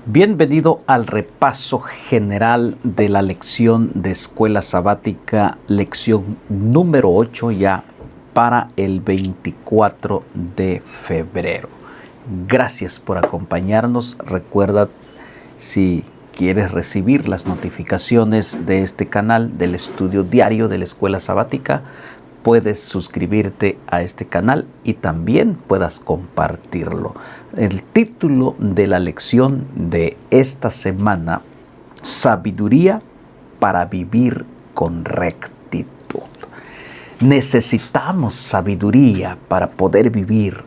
Bienvenido al repaso general de la lección de Escuela Sabática, lección número 8 ya para el 24 de febrero. Gracias por acompañarnos. Recuerda, si quieres recibir las notificaciones de este canal del estudio diario de la Escuela Sabática, puedes suscribirte a este canal y también puedas compartirlo. El título de la lección de esta semana: Sabiduría para vivir con rectitud. Necesitamos sabiduría para poder vivir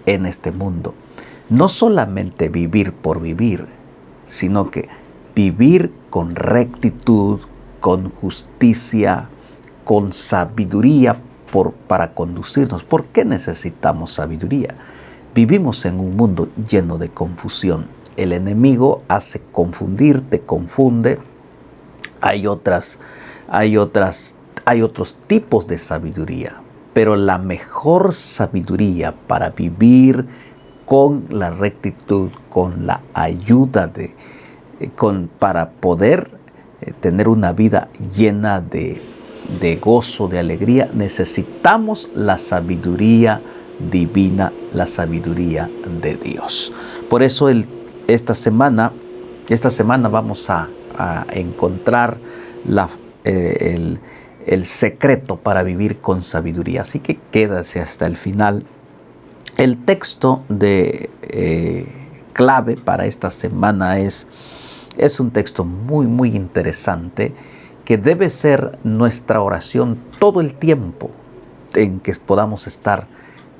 en este mundo. No solamente vivir por vivir, sino que vivir con rectitud, con justicia, con sabiduría para conducirnos. ¿Por qué necesitamos sabiduría? Vivimos en un mundo lleno de confusión. El enemigo hace confundir, te confunde. Hay otros tipos de sabiduría, pero la mejor sabiduría para vivir con la rectitud, con la ayuda para poder tener una vida llena de gozo, de alegría, necesitamos la sabiduría divina, la sabiduría de Dios. Por eso esta semana vamos a encontrar el secreto para vivir con sabiduría. Así que quédate hasta el final. El texto clave para esta semana es un texto muy interesante, que debe ser nuestra oración todo el tiempo en que podamos estar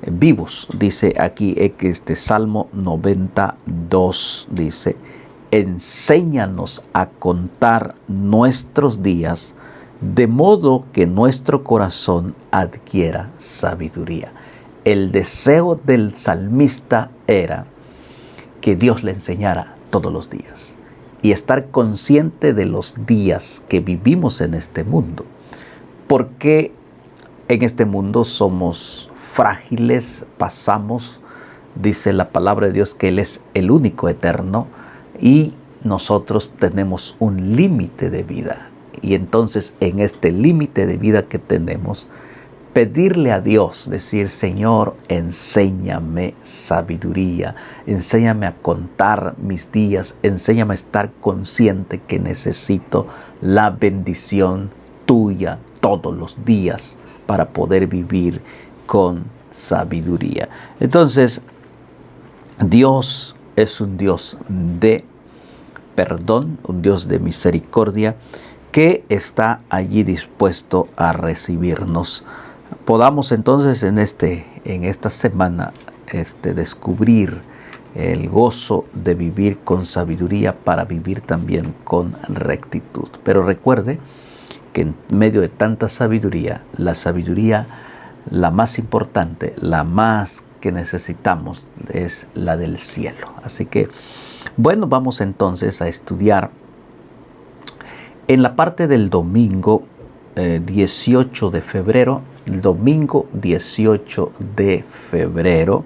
vivos. Dice aquí Salmo 92, dice: enséñanos a contar nuestros días, de modo que nuestro corazón adquiera sabiduría. El deseo del salmista era que Dios le enseñara todos los días y estar consciente de los días que vivimos en este mundo, porque en este mundo somos frágiles, pasamos. Dice la palabra de Dios que Él es el único eterno y nosotros tenemos un límite de vida. Y entonces, en este límite de vida que tenemos, pedirle a Dios, decir: Señor, enséñame sabiduría, enséñame a contar mis días, enséñame a estar consciente que necesito la bendición tuya todos los días para poder vivir con sabiduría. Entonces, Dios es un Dios de perdón, un Dios de misericordia, que está allí dispuesto a recibirnos. Podamos entonces en esta semana descubrir el gozo de vivir con sabiduría para vivir también con rectitud. Pero recuerde que en medio de tanta sabiduría, la más importante, la más que necesitamos, es la del cielo. Así que, bueno, vamos entonces a estudiar en la parte del domingo 18 de febrero. El domingo 18 de febrero,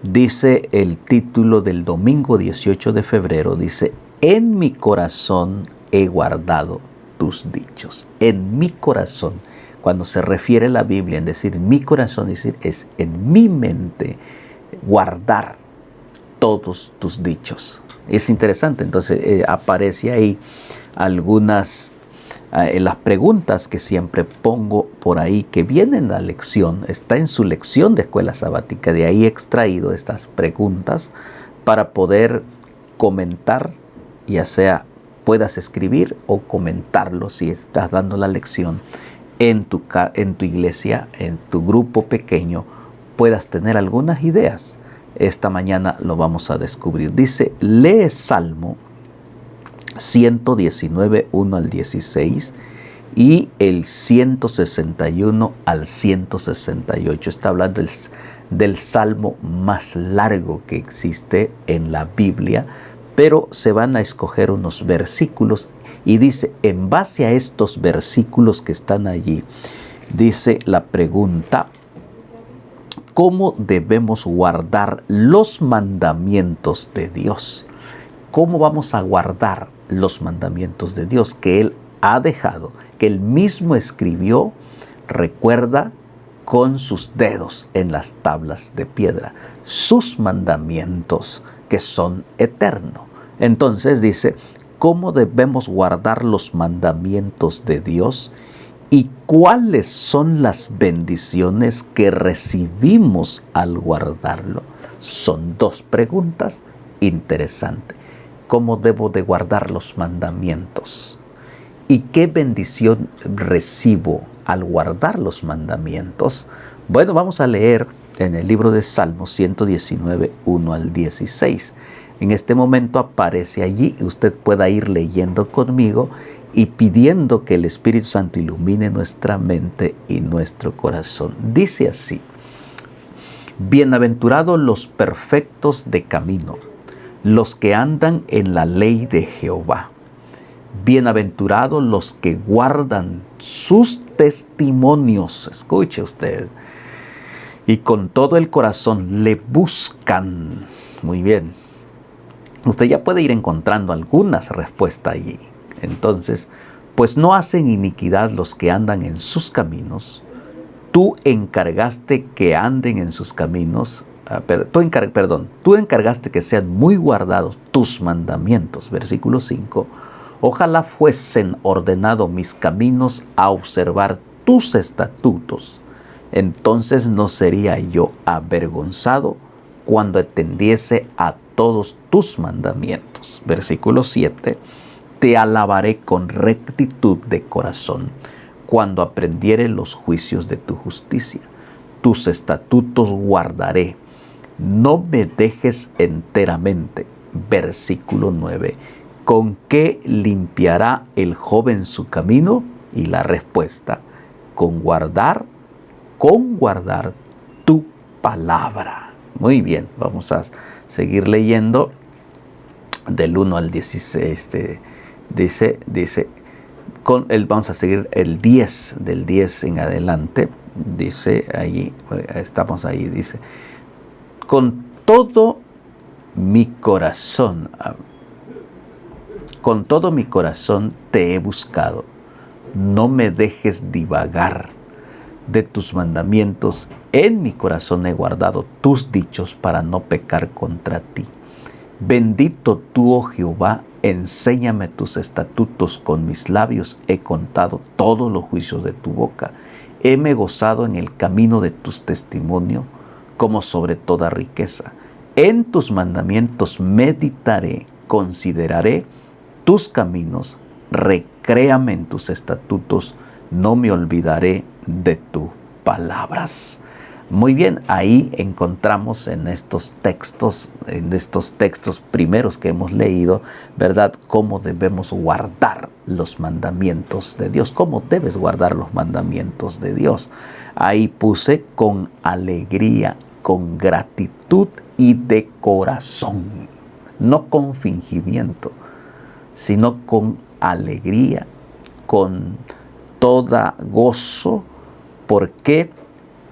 dice el título del domingo 18 de febrero, dice: en mi corazón he guardado tus dichos. En mi corazón, cuando se refiere la Biblia en decir mi corazón, es en mi mente guardar todos tus dichos. Es interesante, entonces aparece ahí algunas las preguntas que siempre pongo por ahí, que vienen en la lección, está en su lección de Escuela Sabática. De ahí he extraído estas preguntas para poder comentar, ya sea puedas escribir o comentarlo si estás dando la lección en tu iglesia, en tu grupo pequeño, puedas tener algunas ideas. Esta mañana lo vamos a descubrir. Dice: lee Salmo 119, 1 al 16 y el 161 al 168. Está hablando del salmo más largo que existe en la Biblia, pero se van a escoger unos versículos y dice: en base a estos versículos que están allí, dice la pregunta: ¿cómo debemos guardar los mandamientos de Dios? ¿cómo vamos a guardar los mandamientos de Dios que Él ha dejado, que Él mismo escribió, recuerda, con sus dedos en las tablas de piedra, sus mandamientos que son eternos? Entonces dice, ¿cómo debemos guardar los mandamientos de Dios? ¿Y cuáles son las bendiciones que recibimos al guardarlo? Son dos preguntas interesantes. ¿Cómo debo de guardar los mandamientos? ¿Y qué bendición recibo al guardar los mandamientos? Bueno, vamos a leer en el libro de Salmos 119, 1 al 16. En este momento aparece allí, usted pueda ir leyendo conmigo y pidiendo que el Espíritu Santo ilumine nuestra mente y nuestro corazón. Dice así: bienaventurados los perfectos de camino, los que andan en la ley de Jehová. Bienaventurados los que guardan sus testimonios. Escuche usted. Y con todo el corazón le buscan. Muy bien. Usted ya puede ir encontrando algunas respuestas allí. Entonces, pues no hacen iniquidad los que andan en sus caminos. Tú encargaste que anden en sus caminos. Tú encargaste que sean muy guardados tus mandamientos. Versículo 5. Ojalá fuesen ordenados mis caminos a observar tus estatutos. Entonces no sería yo avergonzado cuando atendiese a todos tus mandamientos. Versículo 7. Te alabaré con rectitud de corazón cuando aprendiere los juicios de tu justicia. Tus estatutos guardaré. No me dejes enteramente. Versículo 9. ¿Con qué limpiará el joven su camino? Y la respuesta: con guardar tu palabra. Muy bien, vamos a seguir leyendo del 1 al 16. Vamos a seguir el 10, del 10 en adelante. Dice allí, estamos ahí, dice: con todo mi corazón te he buscado. No me dejes divagar de tus mandamientos. En mi corazón he guardado tus dichos para no pecar contra ti. Bendito tú, oh Jehová, enséñame tus estatutos. Con mis labios he contado todos los juicios de tu boca. Heme gozado en el camino de tus testimonios, como sobre toda riqueza. En tus mandamientos meditaré, consideraré tus caminos, recréame en tus estatutos, no me olvidaré de tus palabras. Muy bien, ahí encontramos en estos textos primeros que hemos leído, ¿verdad?, cómo debemos guardar los mandamientos de Dios. ¿Cómo debes guardar los mandamientos de Dios? Ahí puse con alegría, con gratitud y de corazón, no con fingimiento, sino con alegría, con toda gozo. ¿Por qué?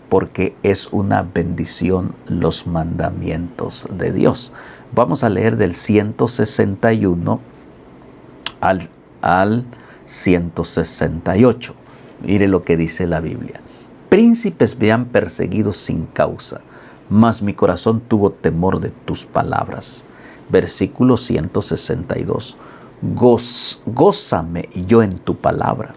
Porque es una bendición los mandamientos de Dios. Vamos a leer del 161 al 168. Mire lo que dice la Biblia. Príncipes me han perseguido sin causa, mas mi corazón tuvo temor de tus palabras. Versículo 162. Gózame yo en tu palabra,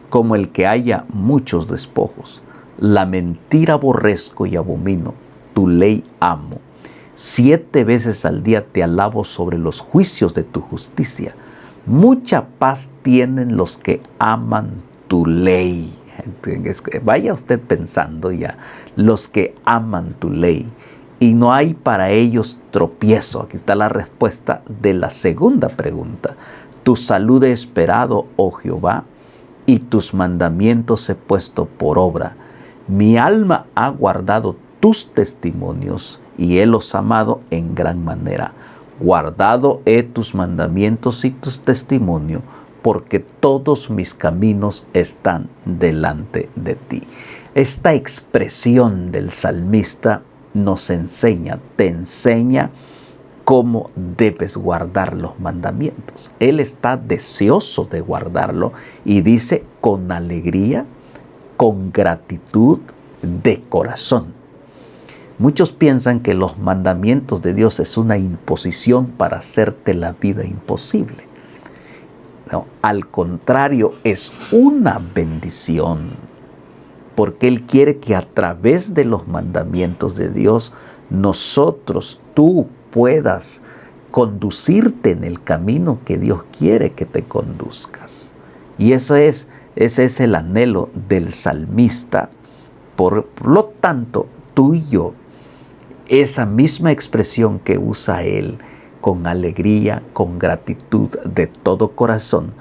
como el que haya muchos despojos. La mentira aborrezco y abomino, tu ley amo. 7 veces al día te alabo sobre los juicios de tu justicia. Mucha paz tienen los que aman tu ley. Vaya usted pensando ya, los que aman tu ley. Y no hay para ellos tropiezo. Aquí está la respuesta de la segunda pregunta. Tu salud he esperado, oh Jehová, y tus mandamientos he puesto por obra. Mi alma ha guardado tus testimonios y he los amado en gran manera. Guardado he tus mandamientos y tus testimonios, porque todos mis caminos están delante de ti. Esta expresión del salmista nos enseña, te enseña cómo debes guardar los mandamientos. Él está deseoso de guardarlo y dice con alegría, con gratitud de corazón. Muchos piensan que los mandamientos de Dios es una imposición para hacerte la vida imposible. No, al contrario, es una bendición, porque Él quiere que a través de los mandamientos de Dios, tú puedas conducirte en el camino que Dios quiere que te conduzcas. Y ese es el anhelo del salmista. Por lo tanto, tú y yo, esa misma expresión que usa él, con alegría, con gratitud de todo corazón,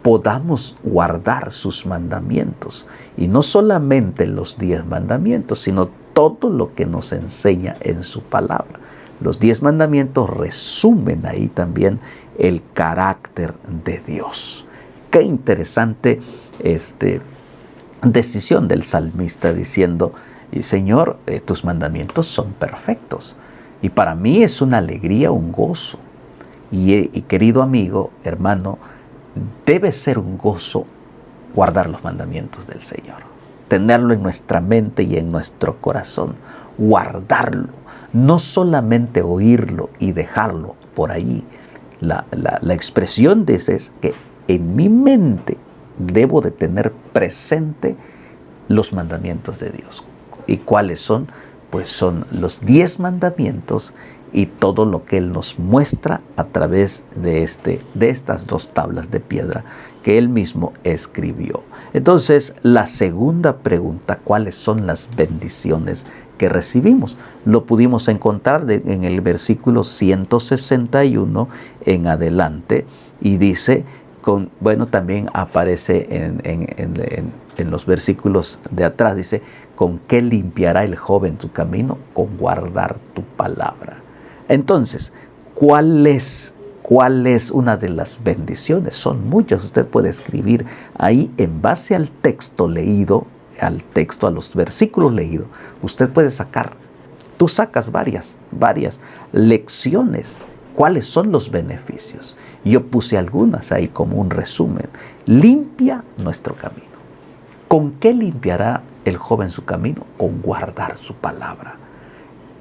podamos guardar sus mandamientos. Y no solamente los 10 mandamientos, sino todo lo que nos enseña en su palabra. Los 10 mandamientos resumen ahí también el carácter de Dios. Qué interesante decisión del salmista diciendo: Señor, tus mandamientos son perfectos. Y para mí es una alegría, un gozo. Y querido amigo, hermano, debe ser un gozo guardar los mandamientos del Señor. Tenerlo en nuestra mente y en nuestro corazón. Guardarlo. No solamente oírlo y dejarlo por ahí. La expresión de ese es que en mi mente debo de tener presente los mandamientos de Dios. ¿Y cuáles son? Pues son los 10 mandamientos y todo lo que Él nos muestra a través de estas 2 tablas de piedra que Él mismo escribió. Entonces, la segunda pregunta: ¿cuáles son las bendiciones que recibimos? Lo pudimos encontrar en el versículo 161 en adelante, y dice, también aparece en los versículos de atrás, dice: ¿con qué limpiará el joven tu camino? Con guardar tu palabra. Entonces, ¿cuál es una de las bendiciones? Son muchas. Usted puede escribir ahí en base al texto leído, a los versículos leídos. Usted puede tú sacas varias lecciones. ¿Cuáles son los beneficios? Yo puse algunas ahí como un resumen. Limpia nuestro camino. ¿Con qué limpiará el joven su camino? Con guardar su palabra.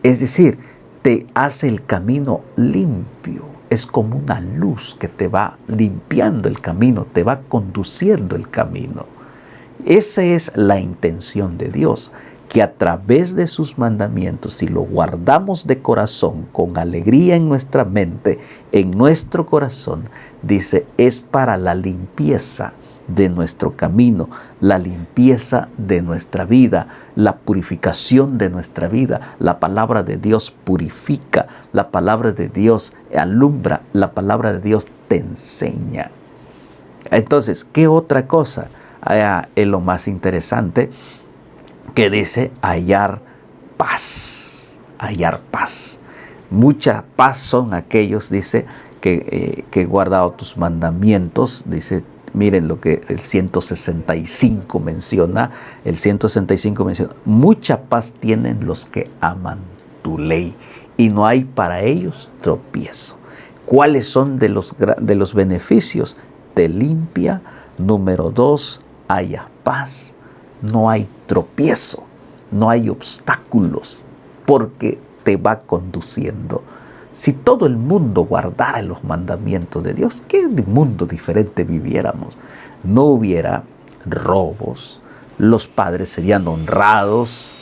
Es decir, te hace el camino limpio. Es como una luz que te va limpiando el camino, te va conduciendo el camino. Esa es la intención de Dios, que a través de sus mandamientos, si lo guardamos de corazón, con alegría en nuestra mente, en nuestro corazón, dice, es para la limpieza de nuestro camino, la limpieza de nuestra vida, la purificación de nuestra vida. La palabra de Dios purifica, la palabra de Dios alumbra, la palabra de Dios te enseña. Entonces, ¿qué otra cosa? Es lo más interesante, que dice hallar paz. Hallar paz. Mucha paz son aquellos, dice, que he guardado tus mandamientos. Dice, miren lo que el 165 menciona. El 165 menciona: mucha paz tienen los que aman tu ley, y no hay para ellos tropiezo. ¿Cuáles son de los beneficios? Te limpia. Número 2, haya paz. No hay tropiezo, no hay obstáculos, porque te va conduciendo. Si todo el mundo guardara los mandamientos de Dios, ¿qué mundo diferente viviéramos? No hubiera robos, los padres serían honrados,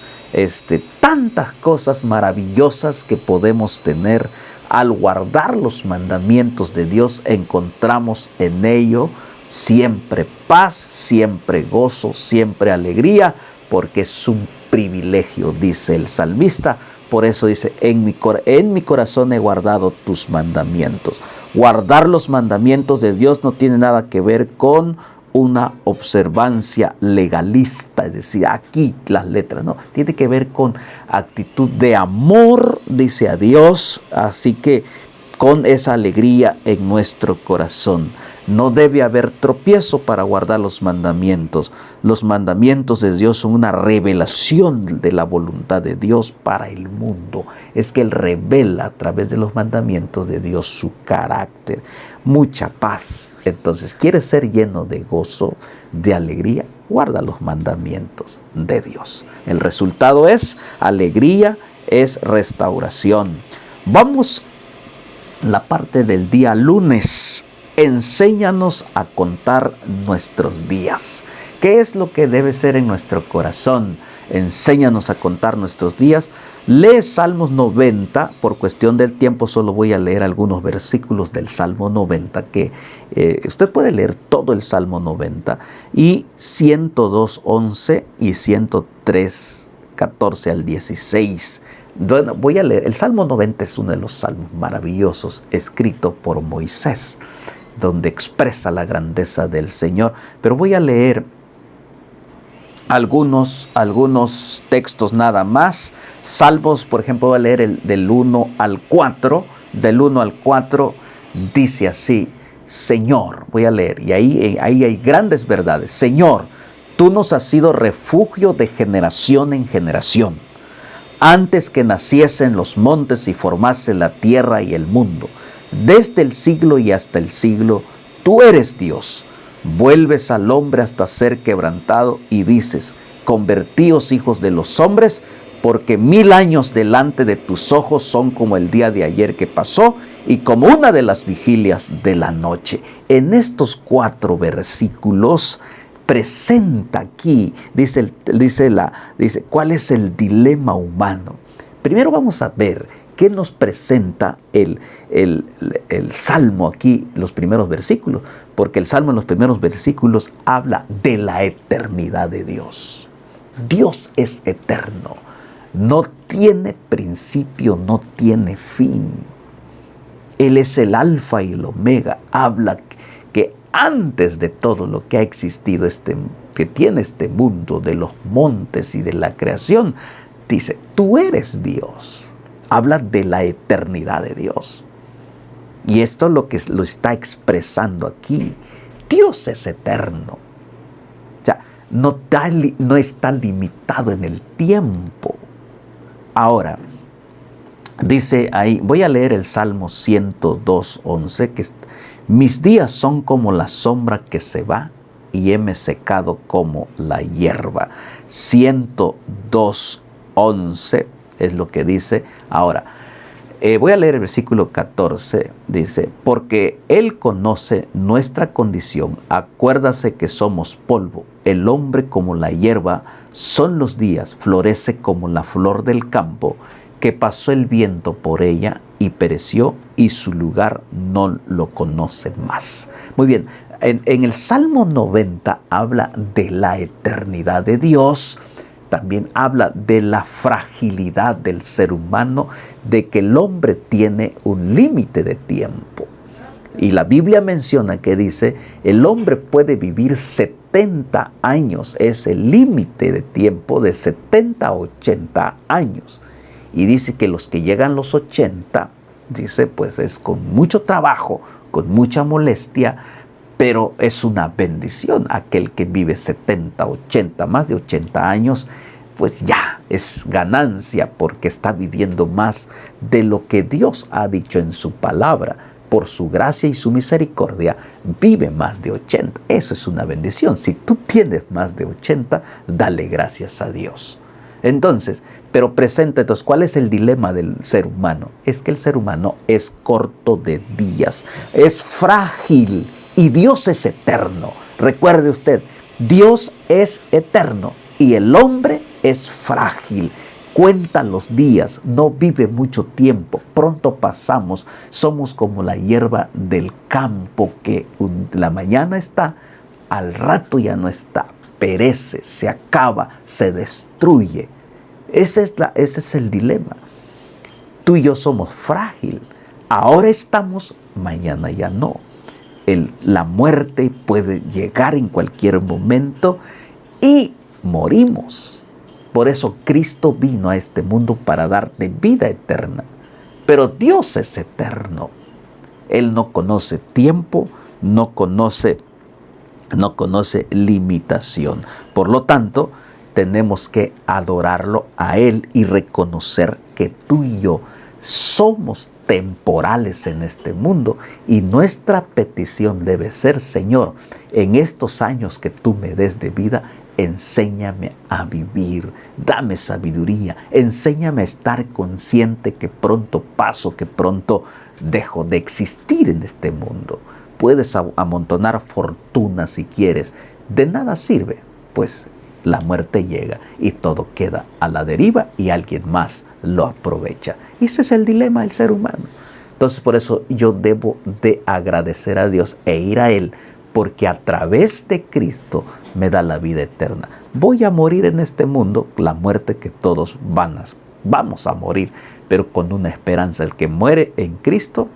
tantas cosas maravillosas que podemos tener. Al guardar los mandamientos de Dios, encontramos en ello siempre paz, siempre gozo, siempre alegría, porque es un privilegio, dice el salmista. Por eso dice, en mi corazón he guardado tus mandamientos. Guardar los mandamientos de Dios no tiene nada que ver con una observancia legalista, es decir, aquí las letras, no, tiene que ver con actitud de amor, dice, a Dios, así que con esa alegría en nuestro corazón. No debe haber tropiezo para guardar los mandamientos. Los mandamientos de Dios son una revelación de la voluntad de Dios para el mundo. Es que Él revela a través de los mandamientos de Dios su carácter. Mucha paz. Entonces, ¿quieres ser lleno de gozo, de alegría? Guarda los mandamientos de Dios. El resultado es alegría, es restauración. Vamos a la parte del día lunes. Enséñanos a contar nuestros días. ¿Qué es lo que debe ser en nuestro corazón? Enséñanos a contar nuestros días. Lee Salmos 90. Por cuestión del tiempo solo voy a leer algunos versículos del Salmo 90, que usted puede leer todo el Salmo 90, y 102:11 y 103:14 al 16. Bueno, voy a leer. El Salmo 90 es uno de los salmos maravillosos escrito por Moisés, donde expresa la grandeza del Señor. Pero voy a leer algunos textos nada más. Salmos, por ejemplo, voy a leer del 1 al 4. Del 1 al 4 dice así: Señor, voy a leer, y ahí hay grandes verdades. Señor, tú nos has sido refugio de generación en generación. Antes que naciesen los montes y formase la tierra y el mundo, desde el siglo y hasta el siglo, tú eres Dios. Vuelves al hombre hasta ser quebrantado y dices: convertíos hijos de los hombres, porque 1000 años delante de tus ojos son como el día de ayer que pasó y como una de las vigilias de la noche. En estos 4 versículos presenta aquí, dice cuál es el dilema humano. Primero vamos a ver qué nos presenta el Salmo aquí, los primeros versículos, porque el Salmo en los primeros versículos habla de la eternidad de Dios. Dios es eterno, no tiene principio, no tiene fin. Él es el alfa y el omega. Habla que antes de todo lo que ha existido, que tiene este mundo, de los montes y de la creación, dice: tú eres Dios. Habla de la eternidad de Dios. Y esto es lo que lo está expresando aquí. Dios es eterno. O sea, no está limitado en el tiempo. Ahora, dice ahí, voy a leer el Salmo 102:11, que mis días son como la sombra que se va y heme secado como la hierba. 102:11 es lo que dice. Ahora, voy a leer el versículo 14. Dice: porque Él conoce nuestra condición, acuérdase que somos polvo. El hombre como la hierba son los días, florece como la flor del campo, que pasó el viento por ella y pereció, y su lugar no lo conoce más. Muy bien, en el Salmo 90 habla de la eternidad de Dios. También habla de la fragilidad del ser humano, de que el hombre tiene un límite de tiempo. Y la Biblia menciona que dice: el hombre puede vivir 70 años, es el límite de tiempo de 70 a 80 años. Y dice que los que llegan a los 80, dice, pues es con mucho trabajo, con mucha molestia, pero es una bendición. Aquel que vive 70, 80, más de 80 años, pues ya es ganancia, porque está viviendo más de lo que Dios ha dicho en su palabra. Por su gracia y su misericordia, vive más de 80. Eso es una bendición. Si tú tienes más de 80, dale gracias a Dios. Entonces, pero presenta, entonces, ¿cuál es el dilema del ser humano? Es que el ser humano es corto de días, es frágil, y Dios es eterno. Recuerde usted, Dios es eterno y el hombre es frágil. Cuenta los días, no vive mucho tiempo, pronto pasamos. Somos como la hierba del campo, que la mañana está, al rato ya no está, perece, se acaba, se destruye. Ese es el dilema. Tú y yo somos frágil. Ahora estamos, mañana ya no. La muerte puede llegar en cualquier momento y morimos. Por eso Cristo vino a este mundo para darte vida eterna. Pero Dios es eterno. Él no conoce tiempo, no conoce limitación. Por lo tanto, tenemos que adorarlo a Él y reconocer que tú y yo somos temporales en este mundo, y nuestra petición debe ser: Señor, en estos años que tú me des de vida, enséñame a vivir, dame sabiduría, enséñame a estar consciente que pronto paso, que pronto dejo de existir en este mundo. Puedes amontonar fortuna si quieres, de nada sirve, pues la muerte llega y todo queda a la deriva y alguien más lo aprovecha. Ese es el dilema del ser humano. Entonces, por eso yo debo de agradecer a Dios e ir a Él, porque a través de Cristo me da la vida eterna. Voy a morir en este mundo, la muerte que todos vamos a morir, pero con una esperanza: el que muere en Cristo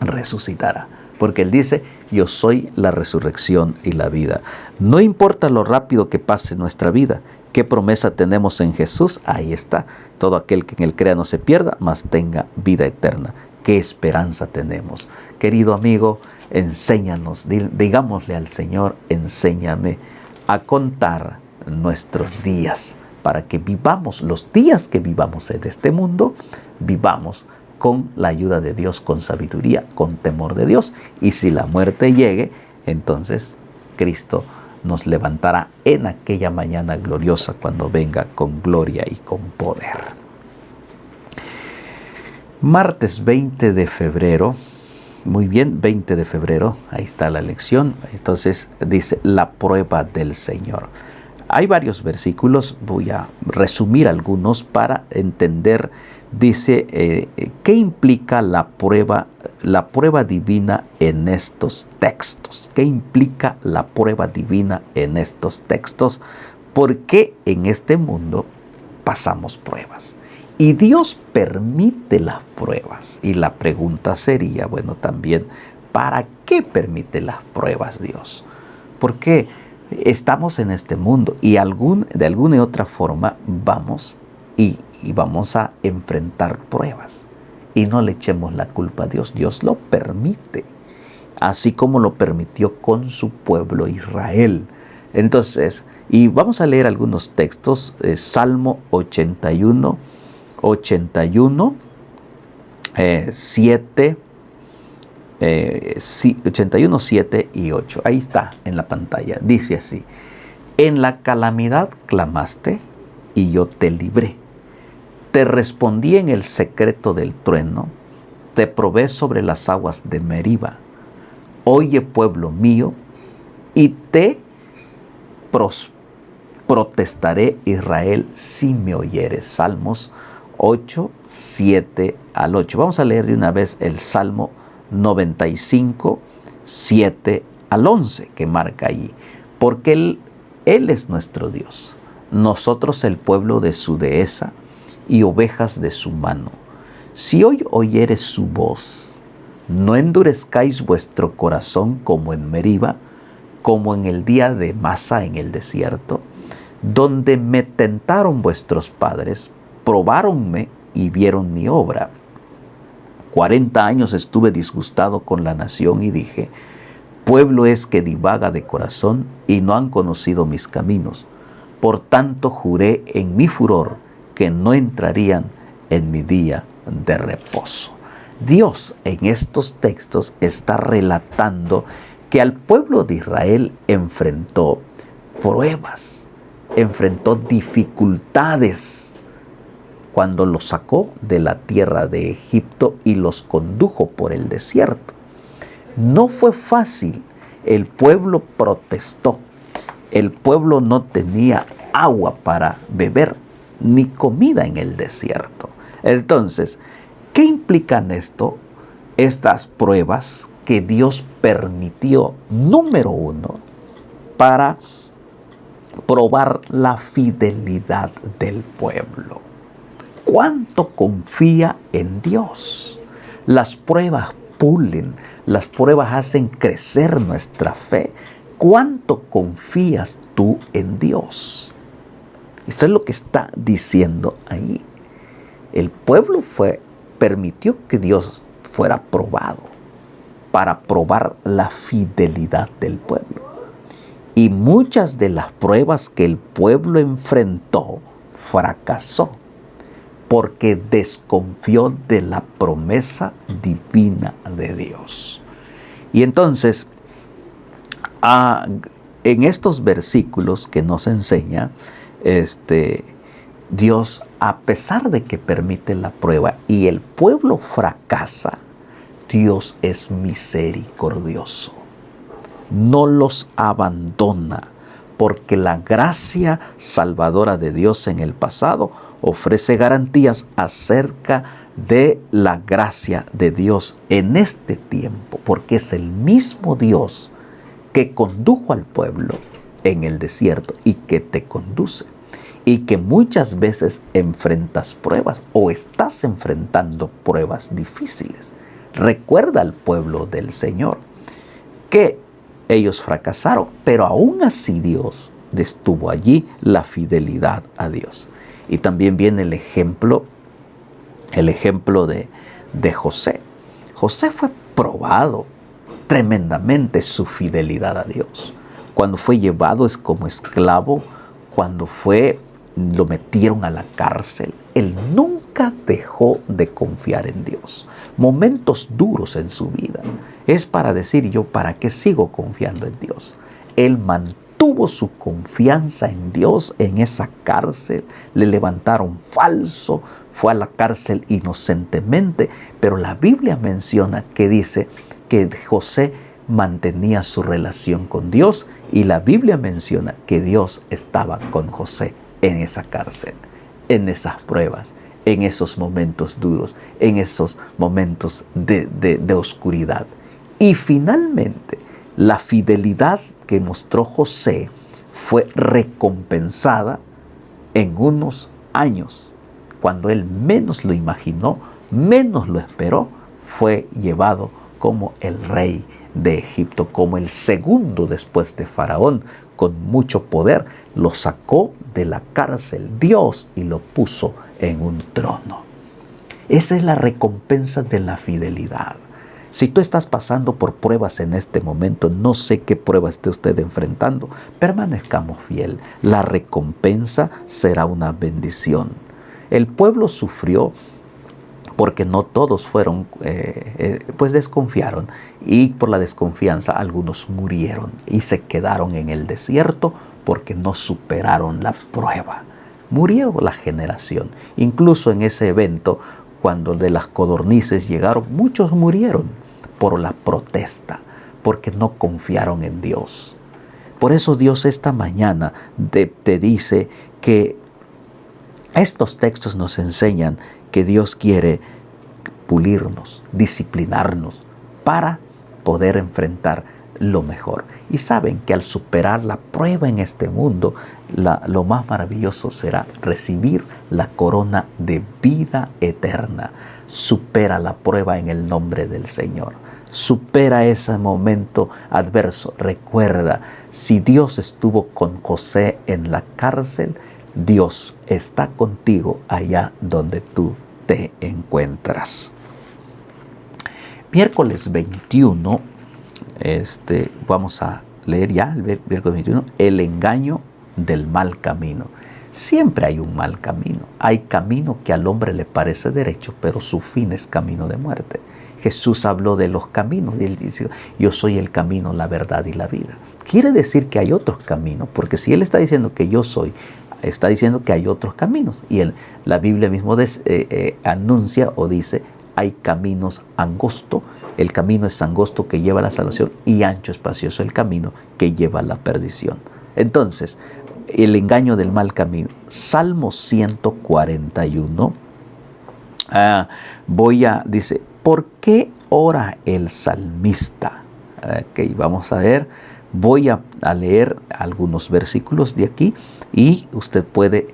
resucitará. Porque Él dice: yo soy la resurrección y la vida. No importa lo rápido que pase nuestra vida, qué promesa tenemos en Jesús, ahí está. Todo aquel que en Él crea no se pierda, mas tenga vida eterna. ¿Qué esperanza tenemos? Querido amigo, enséñanos, digámosle al Señor: enséñame a contar nuestros días, para que vivamos los días que vivamos en este mundo, vivamos con la ayuda de Dios, con sabiduría, con temor de Dios. Y si la muerte llegue, entonces Cristo nos levantará en aquella mañana gloriosa, cuando venga con gloria y con poder. Martes 20 de febrero, muy bien, 20 de febrero, ahí está la lección. Entonces dice: la prueba del Señor. Hay varios versículos, voy a resumir algunos para entender. Dice, ¿qué implica la prueba divina en estos textos? ¿Qué implica la prueba divina en estos textos? Porque en este mundo pasamos pruebas y Dios permite las pruebas. Y la pregunta sería, bueno, también, ¿para qué permite las pruebas Dios? Porque estamos en este mundo y de alguna y otra forma vamos a enfrentar pruebas. Y no le echemos la culpa a Dios. Dios lo permite, así como lo permitió con su pueblo Israel. Entonces, y vamos a leer algunos textos. Salmo 81, 7, 81, 7 y 8. Ahí está en la pantalla. Dice así: en la calamidad clamaste y yo te libré. Te respondí en el secreto del trueno, te probé sobre las aguas de Meriba. Oye, pueblo mío, y te protestaré, Israel, si me oyeres. Salmos 8, 7 al 8. Vamos a leer de una vez el Salmo 95, 7 al 11, que marca allí. Porque Él es nuestro Dios, nosotros el pueblo de su dehesa y ovejas de su mano. Si hoy oyeres su voz, no endurezcáis vuestro corazón como en Meriba, como en el día de Masa en el desierto, donde me tentaron vuestros padres, probáronme y vieron mi obra. 40 años estuve disgustado con la nación y dije: pueblo es que divaga de corazón y no han conocido mis caminos. Por tanto juré en mi furor que no entrarían en mi día de reposo. Dios en estos textos está relatando que al pueblo de Israel enfrentó pruebas, enfrentó dificultades cuando los sacó de la tierra de Egipto y los condujo por el desierto. No fue fácil, el pueblo protestó, el pueblo no tenía agua para beber ni comida en el desierto. Entonces, ¿qué implican estas pruebas que Dios permitió? Número uno, para probar la fidelidad del pueblo. ¿Cuánto confía en Dios? Las pruebas pulen, las pruebas hacen crecer nuestra fe. ¿Cuánto confías tú en Dios? Eso es lo que está diciendo ahí. El pueblo permitió que Dios fuera probado. para probar la fidelidad del pueblo. Y muchas de las pruebas que el pueblo enfrentó fracasó porque desconfió de la promesa divina de Dios. Y entonces, en estos versículos que nos enseña, Dios, a pesar de que permite la prueba y el pueblo fracasa, Dios es misericordioso. No los abandona, porque la gracia salvadora de Dios en el pasado ofrece garantías acerca de la gracia de Dios en este tiempo, porque es el mismo Dios que condujo al pueblo en el desierto y que te conduce, y que muchas veces enfrentas pruebas o estás enfrentando pruebas difíciles. Recuerda al pueblo del Señor que ellos fracasaron, pero aún así Dios estuvo allí, la fidelidad a Dios. Y también viene el ejemplo de José. José fue probado tremendamente su fidelidad a Dios. Cuando fue llevado como esclavo, cuando lo metieron a la cárcel, él nunca dejó de confiar en Dios. Momentos duros en su vida es para decir, yo para qué sigo confiando en Dios. Él mantuvo su confianza en Dios en esa cárcel. Le levantaron falso, fue a la cárcel inocentemente, pero la Biblia menciona que dice que José mantenía su relación con Dios, y la Biblia menciona que Dios estaba con José en esa cárcel, en esas pruebas, en esos momentos duros, en esos momentos de oscuridad. Y finalmente, la fidelidad que mostró José fue recompensada en unos años. Cuando él menos lo imaginó, menos lo esperó, fue llevado como el rey de Egipto, como el segundo después de Faraón, con mucho poder. Lo sacó de la cárcel Dios y lo puso en un trono. Esa es la recompensa de la fidelidad. Si tú estás pasando por pruebas en este momento, no sé qué prueba esté usted enfrentando, permanezcamos fiel. La recompensa será una bendición. El pueblo sufrió porque no todos fueron, pues desconfiaron, y por la desconfianza algunos murieron y se quedaron en el desierto porque no superaron la prueba. Murió la generación. Incluso en ese evento, cuando de las codornices llegaron, muchos murieron por la protesta, porque no confiaron en Dios. Por eso Dios esta mañana te dice que estos textos nos enseñan que Dios quiere pulirnos, disciplinarnos para poder enfrentar lo mejor. Y saben que al superar la prueba en este mundo, lo más maravilloso será recibir la corona de vida eterna. Supera la prueba en el nombre del Señor. Supera ese momento adverso. Recuerda, si Dios estuvo con José en la cárcel, Dios está contigo allá donde tú te encuentras. Miércoles 21, vamos a leer ya el miércoles 21, el engaño del mal camino. Siempre hay un mal camino. Hay camino que al hombre le parece derecho, pero su fin es camino de muerte. Jesús habló de los caminos y él dice, yo soy el camino, la verdad y la vida. Quiere decir que hay otros caminos, porque si él está diciendo que yo soy, está diciendo que hay otros caminos. Y la Biblia mismo anuncia o dice, hay caminos angostos. El camino es angosto que lleva a la salvación, y ancho, espacioso el camino que lleva a la perdición. Entonces, el engaño del mal camino. Salmo 141. Dice, ¿por qué ora el salmista? Vamos a ver. Voy a leer algunos versículos de aquí, y usted puede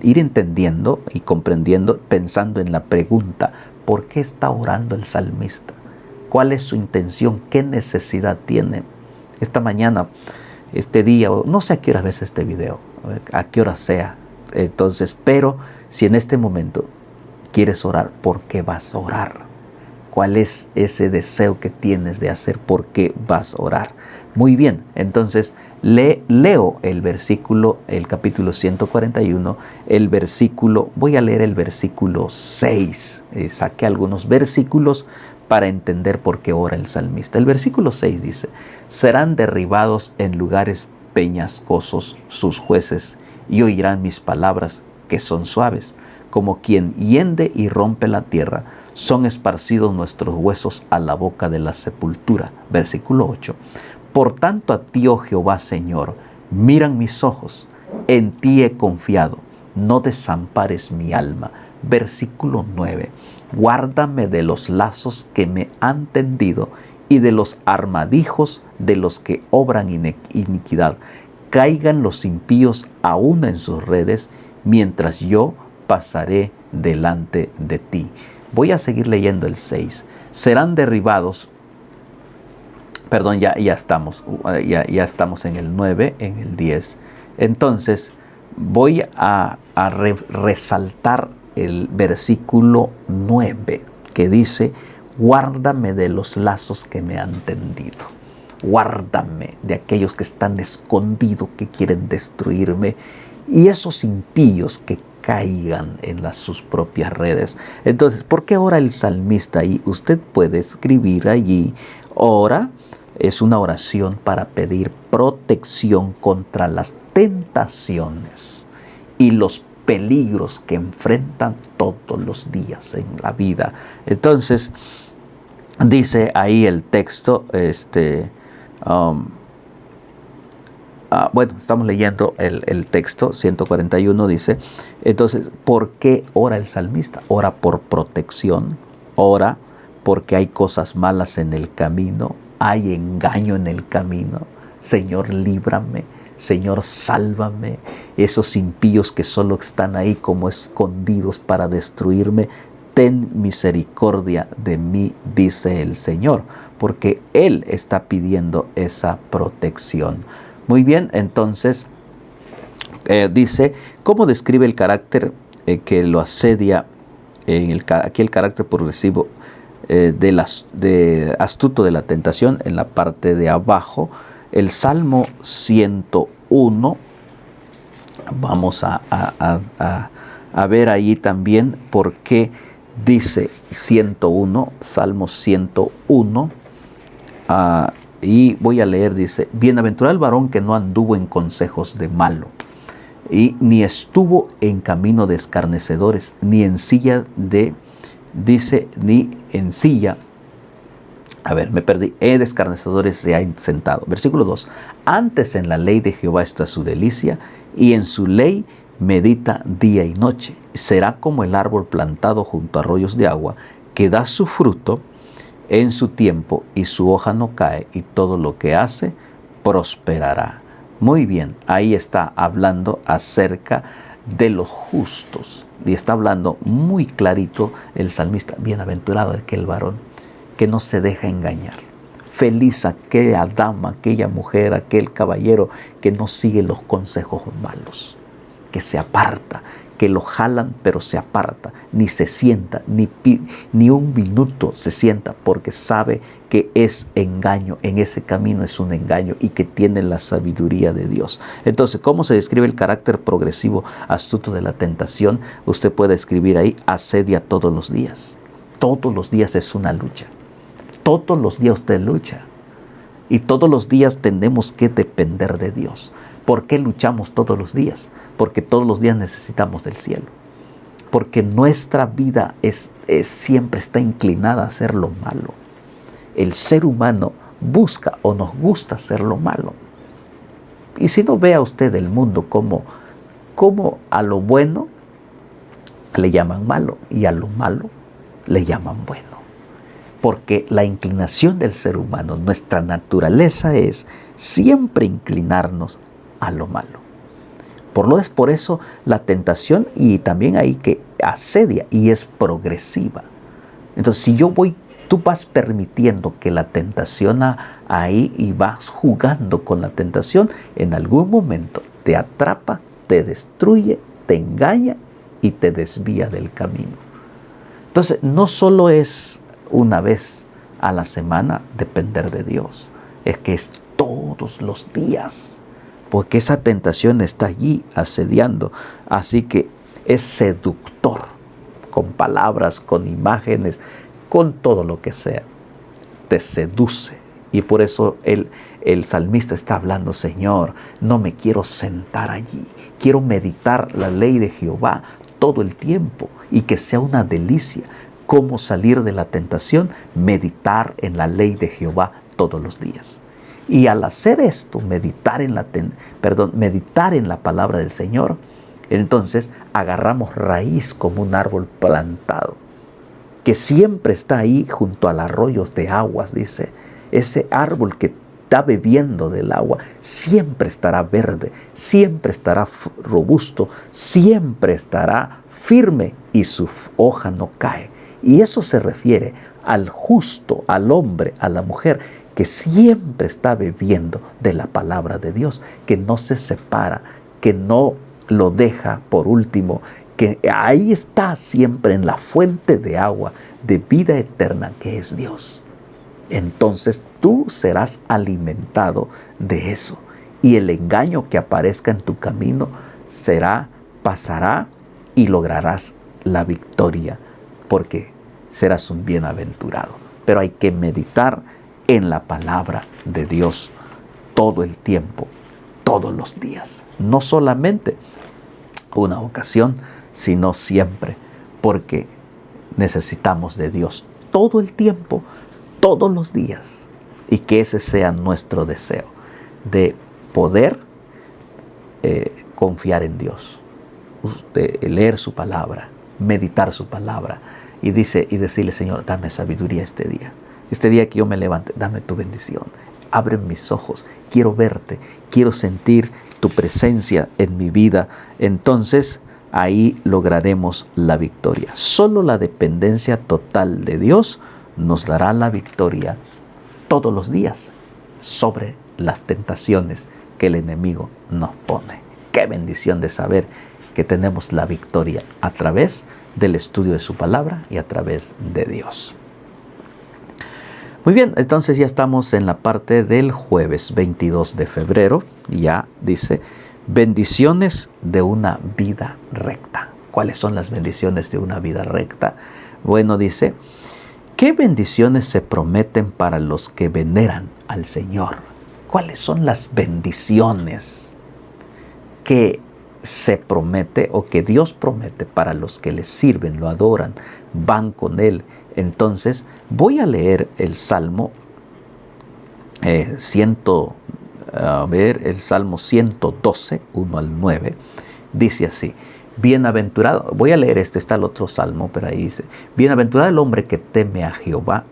ir entendiendo y comprendiendo, pensando en la pregunta, ¿por qué está orando el salmista? ¿Cuál es su intención? ¿Qué necesidad tiene? Esta mañana, este día, no sé a qué hora ves este video, a qué hora sea. Entonces, pero si en este momento quieres orar, ¿por qué vas a orar? ¿Cuál es ese deseo que tienes de hacer? ¿Por qué vas a orar? Muy bien, entonces leo el versículo, el capítulo 141, voy a leer el versículo 6. Saqué algunos versículos para entender por qué ora el salmista. El versículo 6 dice: serán derribados en lugares peñascosos sus jueces, y oirán mis palabras que son suaves. Como quien hiende y rompe la tierra, son esparcidos nuestros huesos a la boca de la sepultura. Versículo 8. Por tanto a ti, oh Jehová Señor, miran mis ojos, en ti he confiado, no desampares mi alma. Versículo 9. Guárdame de los lazos que me han tendido y de los armadijos de los que obran iniquidad. Caigan los impíos aún en sus redes, mientras yo pasaré delante de ti. Voy a seguir leyendo el 6. Serán derribados. Perdón, ya estamos en el 9, en el 10. Entonces, voy a resaltar el versículo 9, que dice: guárdame de los lazos que me han tendido. Guárdame de aquellos que están escondidos, que quieren destruirme, y esos impíos que caigan en sus propias redes. Entonces, ¿por qué ora el salmista ahí? Usted puede escribir allí: ora. Es una oración para pedir protección contra las tentaciones y los peligros que enfrentan todos los días en la vida. Entonces, dice ahí el texto, estamos leyendo el texto 141, dice, entonces, ¿por qué ora el salmista? Ora por protección, ora porque hay cosas malas en el camino, hay engaño en el camino. Señor, líbrame. Señor, sálvame. Esos impíos que solo están ahí como escondidos para destruirme, ten misericordia de mí, dice el Señor, porque Él está pidiendo esa protección. Muy bien, entonces dice, ¿cómo describe el carácter que lo asedia? Aquí el carácter progresivo de astuto de la tentación, en la parte de abajo, el Salmo 101. Vamos a ver ahí también por qué dice 101, Salmo 101, y voy a leer, dice: bienaventurado el varón que no anduvo en consejos de malo, y ni estuvo en camino de escarnecedores, ni en silla de, dice, ni en silla, de escarnecedores se ha sentado. Versículo 2. Antes en la ley de Jehová está su delicia, y en su ley medita día y noche. Será como el árbol plantado junto a arroyos de agua, que da su fruto en su tiempo, y su hoja no cae, y todo lo que hace prosperará. Muy bien, ahí está hablando acerca de los justos, y está hablando muy clarito el salmista: bienaventurado aquel varón que no se deja engañar. Feliz aquella dama, aquella mujer, aquel caballero que no sigue los consejos malos, que se aparta, que lo jalan pero se aparta, ni se sienta, ni un minuto se sienta, porque sabe que es engaño, en ese camino es un engaño, y que tiene la sabiduría de Dios. Entonces, ¿cómo se describe el carácter progresivo astuto de la tentación? Usted puede escribir ahí: asedia todos los días. Todos los días es una lucha. Todos los días usted lucha, y todos los días tenemos que depender de Dios. ¿Por qué luchamos todos los días? Porque todos los días necesitamos del cielo. Porque nuestra vida siempre está inclinada a hacer lo malo. El ser humano busca o nos gusta hacer lo malo. Y si no, vea usted el mundo como a lo bueno le llaman malo y a lo malo le llaman bueno. Porque la inclinación del ser humano, nuestra naturaleza es siempre inclinarnos a lo malo. Por eso la tentación, y también ahí que asedia y es progresiva. Entonces, si tú vas permitiendo que la tentación ahí, y vas jugando con la tentación, en algún momento te atrapa, te destruye, te engaña y te desvía del camino. Entonces, no solo es una vez a la semana depender de Dios. Es que es todos los días, porque esa tentación está allí asediando. Así que es seductor, con palabras, con imágenes, con todo lo que sea. Te seduce. Y por eso el salmista está hablando: Señor, no me quiero sentar allí. Quiero meditar la ley de Jehová todo el tiempo y que sea una delicia. ¿Cómo salir de la tentación? Meditar en la ley de Jehová todos los días. Y al hacer esto, meditar en la palabra del Señor, entonces agarramos raíz como un árbol plantado, que siempre está ahí junto al arroyo de aguas, dice. Ese árbol que está bebiendo del agua siempre estará verde, siempre estará robusto, siempre estará firme y su hoja no cae. Y eso se refiere al justo, al hombre, a la mujer, que siempre está bebiendo de la palabra de Dios, que no se separa, que no lo deja por último, que ahí está siempre en la fuente de agua de vida eterna que es Dios. Entonces tú serás alimentado de eso, y el engaño que aparezca en tu camino pasará y lograrás la victoria, porque serás un bienaventurado. Pero hay que meditar en la palabra de Dios todo el tiempo, todos los días. No solamente una ocasión, sino siempre, porque necesitamos de Dios todo el tiempo, todos los días. Y que ese sea nuestro deseo, de poder confiar en Dios, de leer su palabra, meditar su palabra y decirle: Señor, dame sabiduría este día que yo me levante, dame tu bendición, abre mis ojos, quiero verte, quiero sentir tu presencia en mi vida. Entonces ahí lograremos la victoria. Solo la dependencia total de Dios nos dará la victoria todos los días sobre las tentaciones que el enemigo nos pone. Qué bendición de saber que tenemos la victoria a través del estudio de su palabra y a través de Dios. Muy bien, entonces ya estamos en la parte del jueves 22 de febrero. Ya dice: bendiciones de una vida recta. ¿Cuáles son las bendiciones de una vida recta? Bueno, dice: ¿qué bendiciones se prometen para los que veneran al Señor? ¿Cuáles son las bendiciones que se promete o que Dios promete para los que le sirven, lo adoran, van con Él? Entonces voy a leer el Salmo el Salmo 112, 1 al 9. Dice así: bienaventurado, voy a leer está el otro salmo, pero ahí dice: bienaventurado el hombre que teme a Jehová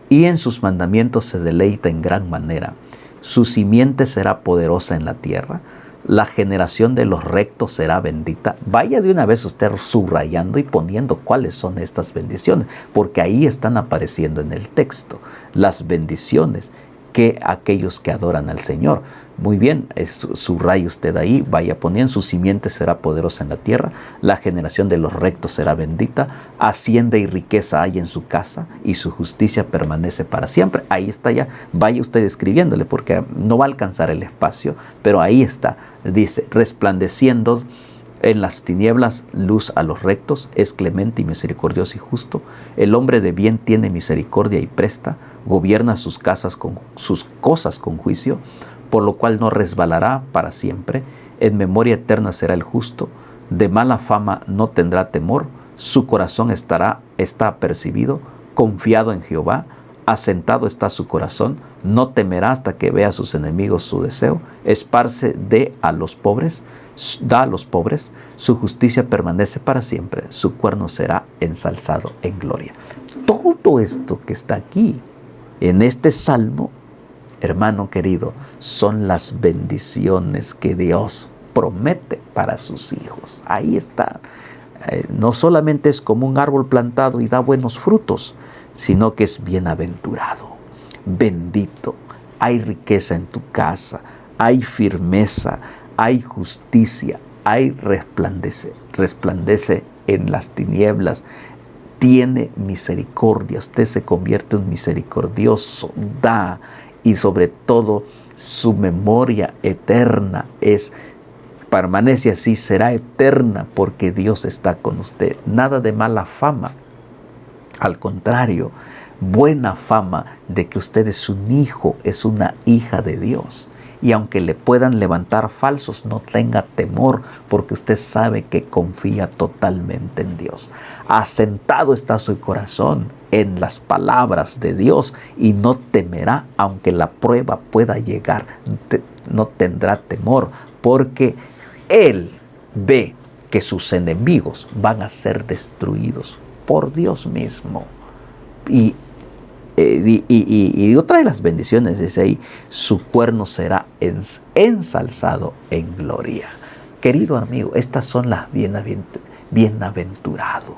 y en sus mandamientos se deleita en gran manera. Su simiente será poderosa en la tierra. La generación de los rectos será bendita. Vaya de una vez usted subrayando y poniendo cuáles son estas bendiciones, porque ahí están apareciendo en el texto las bendiciones que aquellos que adoran al Señor. Muy bien, subraya usted ahí, vaya poniendo: su simiente será poderosa en la tierra, la generación de los rectos será bendita, hacienda y riqueza hay en su casa y su justicia permanece para siempre. Ahí está ya, vaya usted escribiéndole porque no va a alcanzar el espacio, pero ahí está. Dice: resplandeciendo en las tinieblas luz a los rectos, es clemente y misericordioso y justo. El hombre de bien tiene misericordia y presta, gobierna sus cosas con juicio, por lo cual no resbalará para siempre. En memoria eterna será el justo, de mala fama no tendrá temor, su corazón está apercibido, confiado en Jehová, asentado está su corazón, no temerá hasta que vea a sus enemigos su deseo, esparce da a los pobres, su justicia permanece para siempre, su cuerno será ensalzado en gloria. Todo esto que está aquí en este salmo, hermano querido, son las bendiciones que Dios promete para sus hijos. Ahí está. No solamente es como un árbol plantado y da buenos frutos, sino que es bienaventurado, bendito. Hay riqueza en tu casa, hay firmeza, hay justicia, hay resplandece en las tinieblas. tiene misericordia, usted se convierte en misericordioso, da, y sobre todo su memoria eterna permanece así, será eterna porque Dios está con usted. Nada de mala fama, al contrario, buena fama de que usted es un hijo, es una hija de Dios. Y aunque le puedan levantar falsos, no tenga temor, porque usted sabe que confía totalmente en Dios. Asentado está su corazón en las palabras de Dios y no temerá, aunque la prueba pueda llegar. No tendrá temor, porque Él ve que sus enemigos van a ser destruidos por Dios mismo. Y otra de las bendiciones dice ahí, su cuerno será ensalzado en gloria. Querido amigo, estas son las bienaventurado.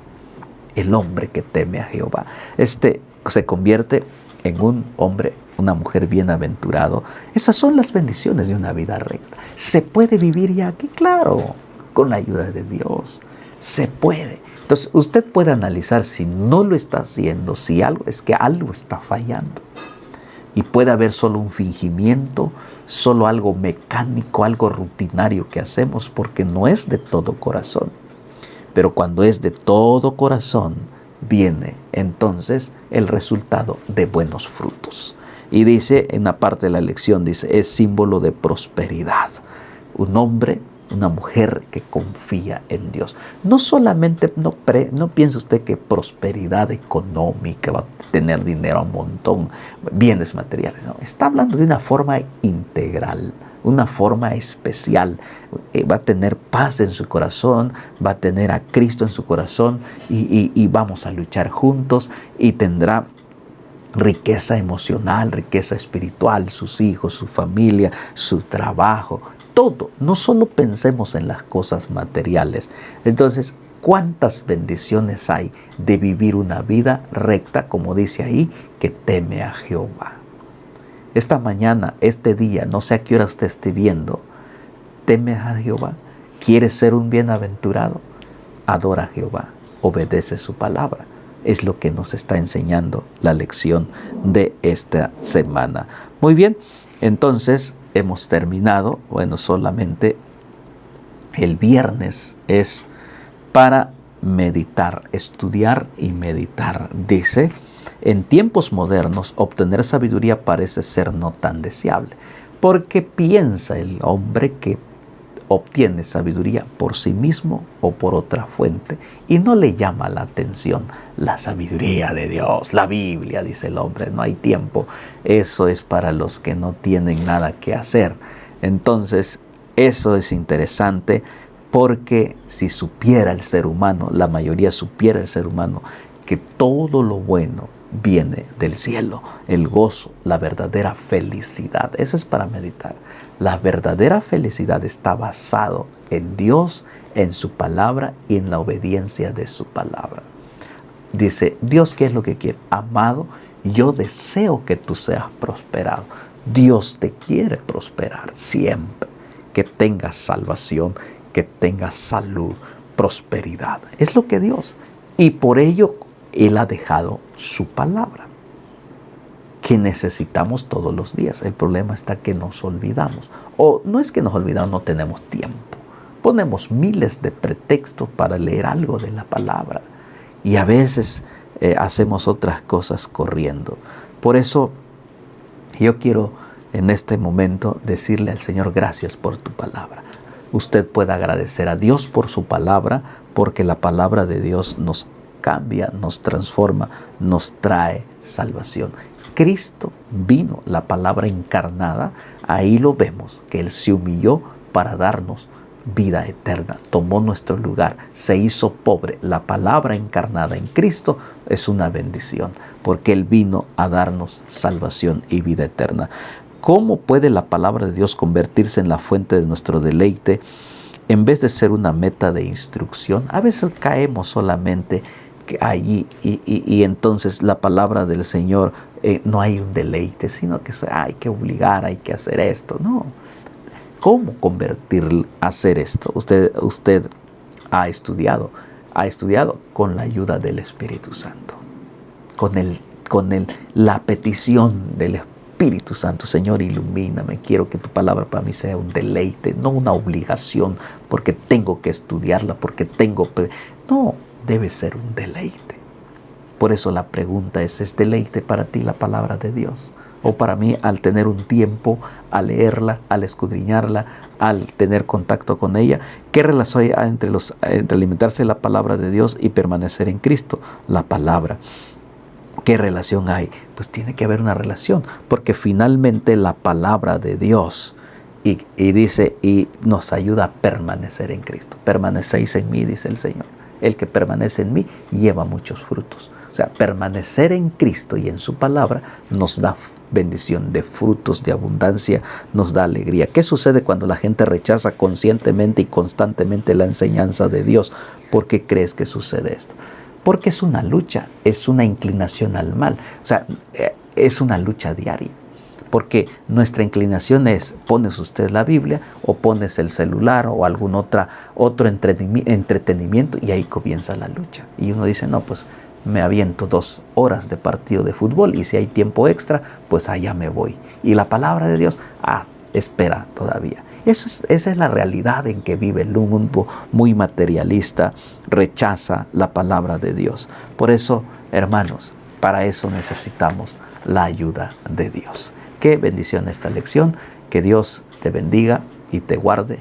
El hombre que teme a Jehová. Se convierte en un hombre, una mujer bienaventurado. Esas son las bendiciones de una vida recta. ¿Se puede vivir ya aquí? Claro, con la ayuda de Dios. Se puede. Entonces, usted puede analizar si no lo está haciendo, si algo está fallando. Y puede haber solo un fingimiento, solo algo mecánico, algo rutinario que hacemos, porque no es de todo corazón. Pero cuando es de todo corazón, viene entonces el resultado de buenos frutos. Y dice, en la parte de la lección, dice, es símbolo de prosperidad. Un hombre, una mujer que confía en Dios. No solamente, no piense usted que prosperidad económica, va a tener dinero a un montón, bienes materiales. No, está hablando de una forma integral, una forma especial. Va a tener paz en su corazón, va a tener a Cristo en su corazón y vamos a luchar juntos y tendrá riqueza emocional, riqueza espiritual, sus hijos, su familia, su trabajo. Todo, no solo pensemos en las cosas materiales. Entonces, ¿cuántas bendiciones hay de vivir una vida recta, como dice ahí, que teme a Jehová? Esta mañana, este día, no sé a qué hora usted esté viendo, ¿teme a Jehová? ¿Quieres ser un bienaventurado? Adora a Jehová, obedece su palabra. Es lo que nos está enseñando la lección de esta semana. Muy bien, entonces hemos terminado. Bueno, solamente el viernes es para meditar, estudiar y meditar. Dice, en tiempos modernos obtener sabiduría parece ser no tan deseable, porque piensa el hombre que obtiene sabiduría por sí mismo o por otra fuente y no le llama la atención la sabiduría de Dios, la Biblia, dice el hombre, no hay tiempo, eso es para los que no tienen nada que hacer. Entonces, eso es interesante porque si supiera el ser humano, la mayoría supiera el ser humano, que todo lo bueno viene del cielo, el gozo, la verdadera felicidad, eso es para meditar. La verdadera felicidad está basado en Dios, en su palabra y en la obediencia de su palabra. Dice, Dios, ¿qué es lo que quiere? Amado, yo deseo que tú seas prosperado. Dios te quiere prosperar siempre, que tengas salvación, que tengas salud, prosperidad. Es lo que Dios. Y por ello Él ha dejado su palabra, que necesitamos todos los días. El problema está que nos olvidamos. O no es que nos olvidamos, no tenemos tiempo. Ponemos miles de pretextos para leer algo de la palabra. Y a veces hacemos otras cosas corriendo. Por eso yo quiero en este momento decirle al Señor, gracias por tu palabra. Usted puede agradecer a Dios por su palabra, porque la palabra de Dios nos cambia, nos transforma, nos trae salvación. Cristo vino, la palabra encarnada, ahí lo vemos, que Él se humilló para darnos vida eterna, tomó nuestro lugar, se hizo pobre. La palabra encarnada en Cristo es una bendición, porque Él vino a darnos salvación y vida eterna. ¿Cómo puede la palabra de Dios convertirse en la fuente de nuestro deleite en vez de ser una meta de instrucción? A veces caemos solamente allí y entonces la palabra del Señor no hay un deleite, sino que hay que obligar, hay que hacer esto. No. ¿Cómo convertir a hacer esto? Usted ha estudiado, ha estudiado con la ayuda del Espíritu Santo, la petición del Espíritu Santo. Señor, ilumíname, quiero que tu palabra para mí sea un deleite, no una obligación, porque tengo que estudiarla, no, debe ser un deleite. Por eso la pregunta ¿es deleite para ti la palabra de Dios? O para mí, al tener un tiempo, al leerla, al escudriñarla, al tener contacto con ella, ¿qué relación hay entre alimentarse de la palabra de Dios y permanecer en Cristo? La palabra. ¿Qué relación hay? Pues tiene que haber una relación, porque finalmente la palabra de Dios y dice, y nos ayuda a permanecer en Cristo. Permanecéis en mí, dice el Señor. El que permanece en mí lleva muchos frutos. O sea, permanecer en Cristo y en su palabra nos da bendición de frutos, de abundancia, nos da alegría. ¿Qué sucede cuando la gente rechaza conscientemente y constantemente la enseñanza de Dios? ¿Por qué crees que sucede esto? Porque es una lucha, es una inclinación al mal. O sea, es una lucha diaria. Porque nuestra inclinación es, pones usted la Biblia o pones el celular o algún otro entretenimiento, y ahí comienza la lucha. Y uno dice, no, pues me aviento 2 horas de partido de fútbol y si hay tiempo extra, pues allá me voy. Y la palabra de Dios, espera todavía. Esa es la realidad en que vive el mundo muy materialista, rechaza la palabra de Dios. Por eso, hermanos, para eso necesitamos la ayuda de Dios. Qué bendición esta lección, que Dios te bendiga y te guarde,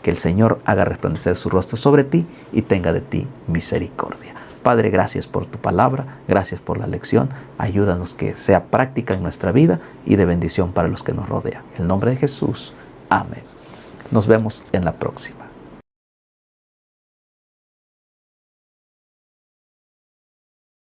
que el Señor haga resplandecer su rostro sobre ti y tenga de ti misericordia. Padre, gracias por tu palabra, gracias por la lección, ayúdanos que sea práctica en nuestra vida y de bendición para los que nos rodean. En el nombre de Jesús, amén. Nos vemos en la próxima.